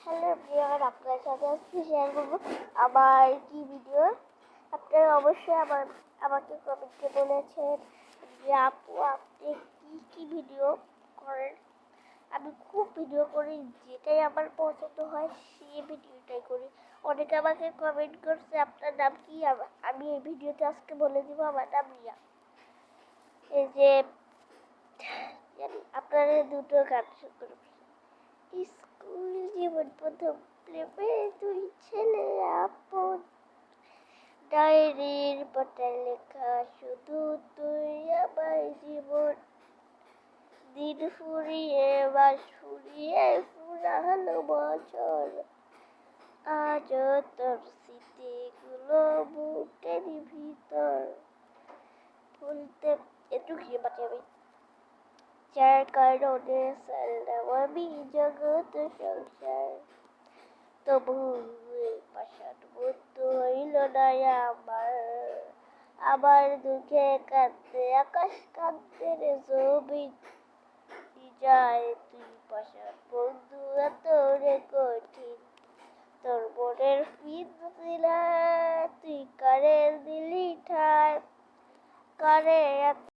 Hello everyone, আপনার সাথে আজকে শেয়ার করবো আমার কি ভিডিও। আপনারা অবশ্যই আমাকে কমেন্টে বলেছেন যে আপু আপনি কি ভিডিও করেন। আমি খুব ভিডিও করি, যেটাই আমার পছন্দ হয় সেই ভিডিওটাই করি। অনেকে আমাকে কমেন্ট করছে আপনার নাম কি, আমি এই ভিডিওতে আজকে বলে দিব আমার নাম রিয়া। এই যে আপনারা দুটো গান শুরু স্কুল জীবন প্রথম প্রেমে দুই ছেলে আপন, ডায়েরির পাতায় লেখা শুধু তুই আমার জীবন, দিন ফুরিয়ে মাস ফুরিয়ে ফুরালো বছর, আজও তোর স্মৃতিগুলো বুকের ভিতর ভুলতে একটু খেয়ে পাচ্ছি আমি, যার কারণে সারলাম আমি জগৎ সংসার, তবু পাশার বন্ধু হইল না আমার, আমার দুঃখে কাঁদতে আকাশ কাঁদতে রে জমি যায়, তুই পাশার বন্ধু এত রে কঠিন, তোর মনের পিছলা তুই কারে দিলি ঠায়, কারে